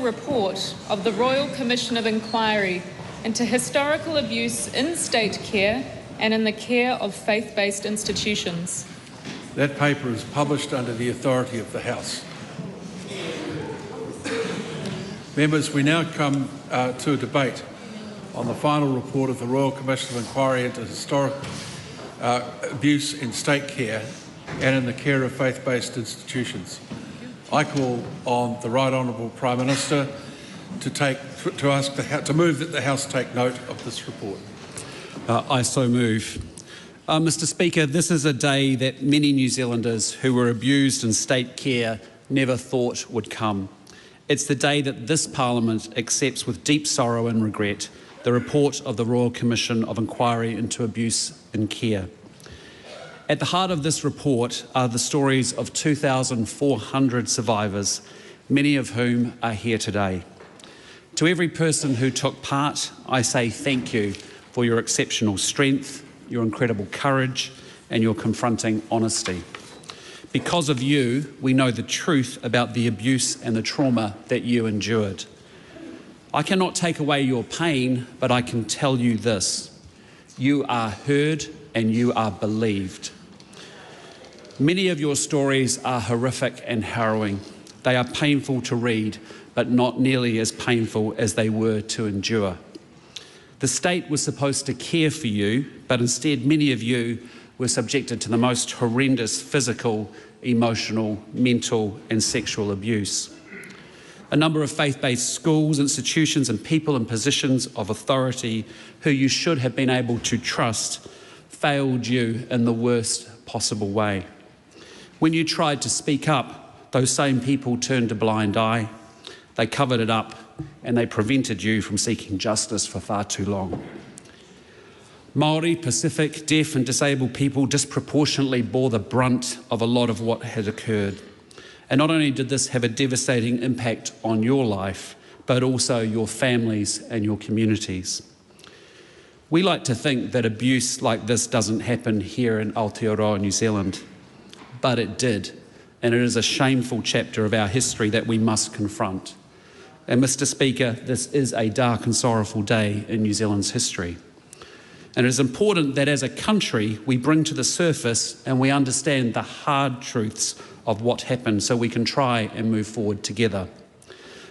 report of the Royal Commission of Inquiry into historical abuse in state care and in the care of faith-based institutions. That paper is published under the authority of the House. Members, we now come to a debate on the final report of the Royal Commission of Inquiry into historic abuse in state care and in the care of faith-based institutions. I call on the Right Honourable Prime Minister to move that the House take note of this report. I so move. Mr. Speaker, this is a day that many New Zealanders who were abused in state care never thought would come. It's the day that this Parliament accepts with deep sorrow and regret the report of the Royal Commission of Inquiry into Abuse in Care. At the heart of this report are the stories of 2,400 survivors, many of whom are here today. To every person who took part, I say thank you for your exceptional strength, your incredible courage, and your confronting honesty. Because of you, we know the truth about the abuse and the trauma that you endured. I cannot take away your pain, but I can tell you this: you are heard and you are believed. Many of your stories are horrific and harrowing. They are painful to read, but not nearly as painful as they were to endure. The state was supposed to care for you, but instead many of you were subjected to the most horrendous physical, emotional, mental and sexual abuse. A number of faith-based schools, institutions and people in positions of authority who you should have been able to trust failed you in the worst possible way. When you tried to speak up, those same people turned a blind eye, they covered it up and they prevented you from seeking justice for far too long. Maori, Pacific, deaf and disabled people disproportionately bore the brunt of a lot of what had occurred. And not only did this have a devastating impact on your life, but also your families and your communities. We like to think that abuse like this doesn't happen here in Aotearoa, New Zealand, but it did, and it is a shameful chapter of our history that we must confront. And Mr. Speaker, this is a dark and sorrowful day in New Zealand's history. And it is important that as a country we bring to the surface and we understand the hard truths of what happened so we can try and move forward together.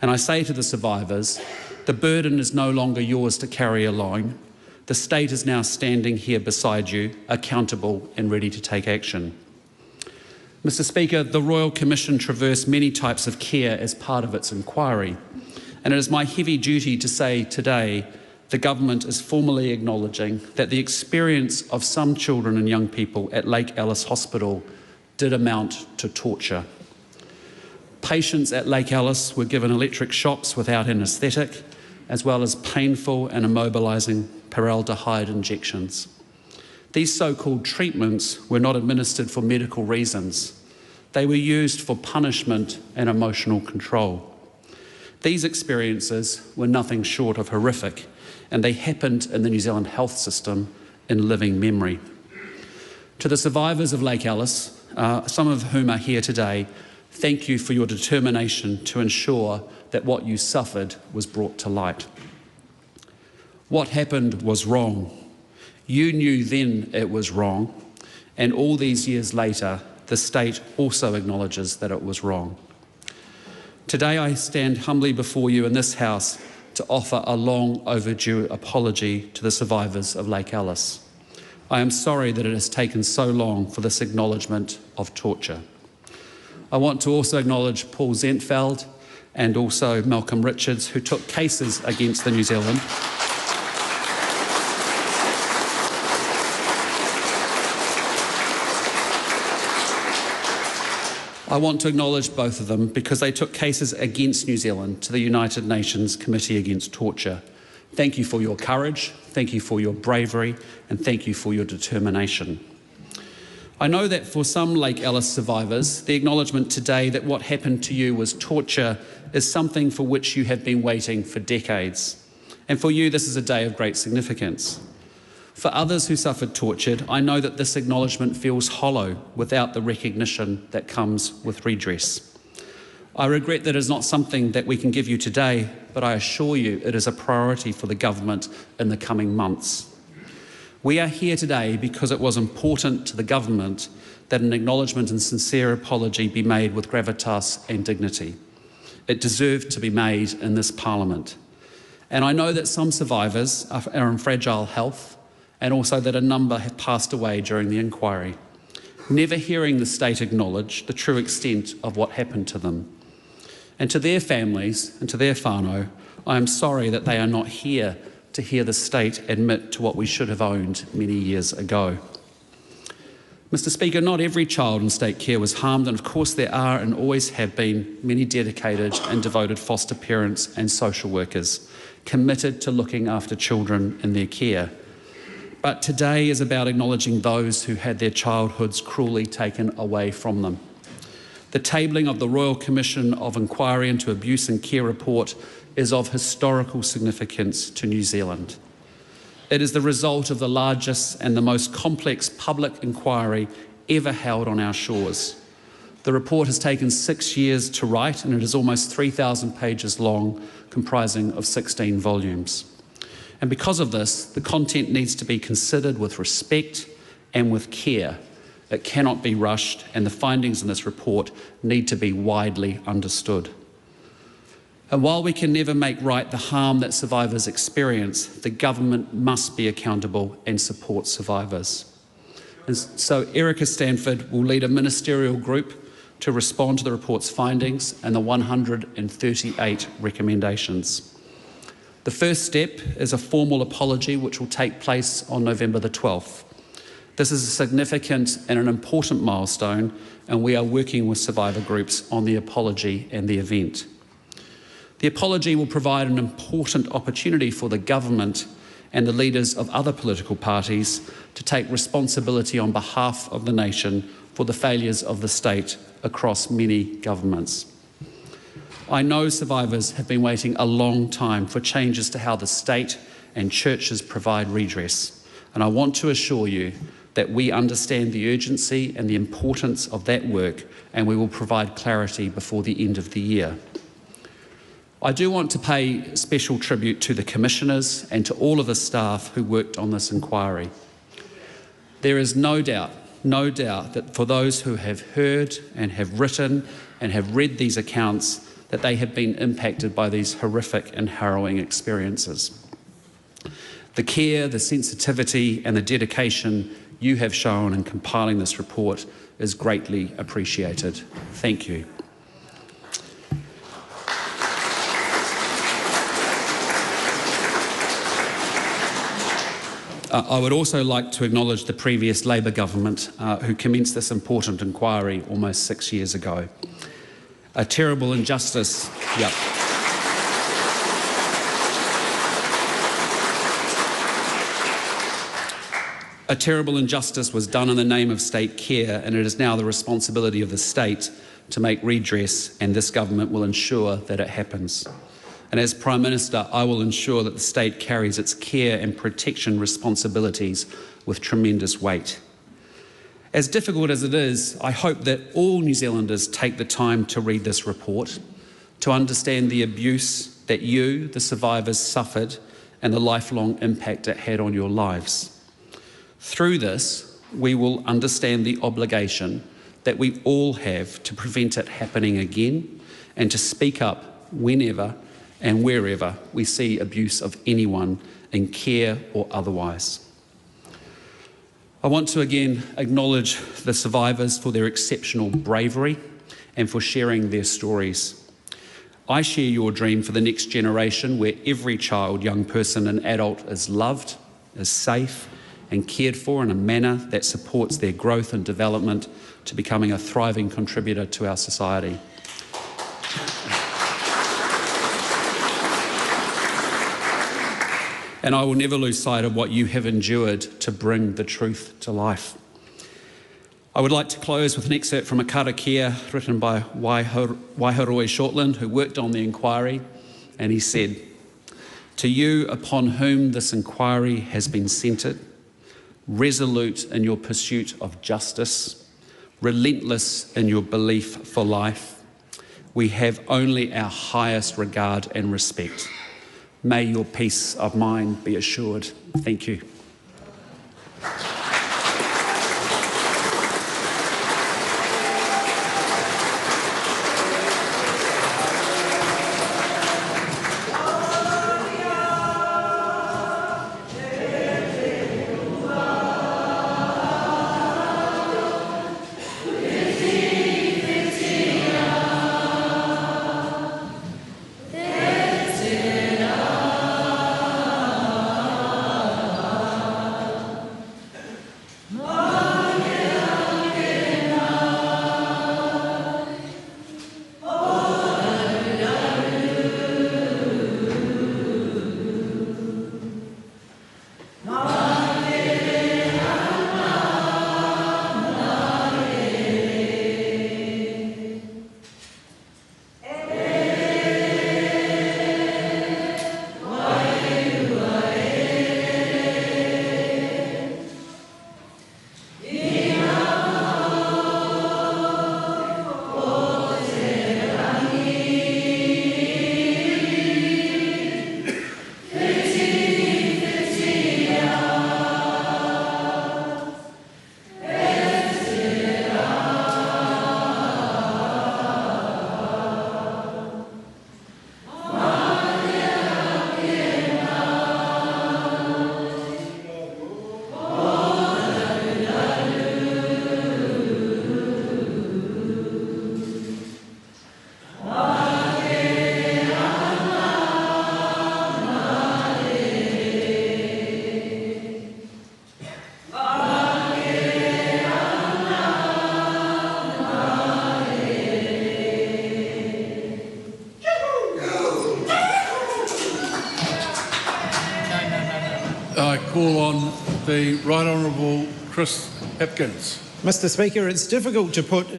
And I say to the survivors, the burden is no longer yours to carry alone. The state is now standing here beside you, accountable and ready to take action. Mr. Speaker, the Royal Commission traversed many types of care as part of its inquiry. And it is my heavy duty to say today the government is formally acknowledging that the experience of some children and young people at Lake Alice Hospital did amount to torture. Patients at Lake Alice were given electric shocks without anaesthetic, as well as painful and immobilising paraldehyde injections. These so-called treatments were not administered for medical reasons. They were used for punishment and emotional control. These experiences were nothing short of horrific, and they happened in the New Zealand health system in living memory. To the survivors of Lake Alice, some of whom are here today, thank you for your determination to ensure that what you suffered was brought to light. What happened was wrong. You knew then it was wrong, and all these years later, the state also acknowledges that it was wrong. Today I stand humbly before you in this House to offer a long overdue apology to the survivors of Lake Alice. I am sorry that it has taken so long for this acknowledgement of torture. I want to also acknowledge Paul Zentfeld and also Malcolm Richards, who took cases against the New Zealand. I want to acknowledge both of them because they took cases against New Zealand to the United Nations Committee Against Torture. Thank you for your courage, thank you for your bravery, and thank you for your determination. I know that for some Lake Alice survivors, the acknowledgement today that what happened to you was torture is something for which you have been waiting for decades. And for you, this is a day of great significance. For others who suffered torture, I know that this acknowledgement feels hollow without the recognition that comes with redress. I regret that it is not something that we can give you today, but I assure you it is a priority for the government in the coming months. We are here today because it was important to the government that an acknowledgement and sincere apology be made with gravitas and dignity. It deserved to be made in this Parliament. And I know that some survivors are in fragile health, and also that a number have passed away during the inquiry, never hearing the state acknowledge the true extent of what happened to them. And to their families and to their whānau, I am sorry that they are not here to hear the state admit to what we should have owned many years ago. Mr. Speaker, not every child in state care was harmed, and of course there are and always have been many dedicated and devoted foster parents and social workers committed to looking after children in their care. But today is about acknowledging those who had their childhoods cruelly taken away from them. The tabling of the Royal Commission of Inquiry into Abuse and Care report is of historical significance to New Zealand. It is the result of the largest and the most complex public inquiry ever held on our shores. The report has taken 6 years to write, and it is almost 3,000 pages long, comprising of 16 volumes. And because of this, the content needs to be considered with respect and with care. It cannot be rushed, and the findings in this report need to be widely understood. And while we can never make right the harm that survivors experience, the government must be accountable and support survivors. And so Erica Stanford will lead a ministerial group to respond to the report's findings and the 138 recommendations. The first step is a formal apology which will take place on November the 12th. This is a significant and an important milestone, and we are working with survivor groups on the apology and the event. The apology will provide an important opportunity for the government and the leaders of other political parties to take responsibility on behalf of the nation for the failures of the state across many governments. I know survivors have been waiting a long time for changes to how the state and churches provide redress, and I want to assure you that we understand the urgency and the importance of that work, and we will provide clarity before the end of the year. I do want to pay special tribute to the commissioners and to all of the staff who worked on this inquiry. There is no doubt that for those who have heard and have written and have read these accounts, that they have been impacted by these horrific and harrowing experiences. The care, the sensitivity and the dedication you have shown in compiling this report is greatly appreciated. Thank you. I would also like to acknowledge the previous Labor government who commenced this important inquiry almost 6 years ago. A terrible injustice, A terrible injustice was done in the name of state care, and it is now the responsibility of the state to make redress, and this government will ensure that it happens. And as Prime Minister, I will ensure that the state carries its care and protection responsibilities with tremendous weight. As difficult as it is, I hope that all New Zealanders take the time to read this report, to understand the abuse that you, the survivors, suffered and the lifelong impact it had on your lives. Through this, we will understand the obligation that we all have to prevent it happening again and to speak up whenever and wherever we see abuse of anyone in care or otherwise. I want to again acknowledge the survivors for their exceptional bravery and for sharing their stories. I share your dream for the next generation where every child, young person and adult is loved, is safe and cared for in a manner that supports their growth and development to becoming a thriving contributor to our society. And I will never lose sight of what you have endured to bring the truth to life. I would like to close with an excerpt from a karakia written by Waiharoi Shortland, who worked on the inquiry, and he said, "To you upon whom this inquiry has been centred, resolute in your pursuit of justice, relentless in your belief for life, we have only our highest regard and respect. May your peace of mind be assured. Thank you. I call on the Right Honourable Chris Hipkins. Mr. Speaker, it's difficult to put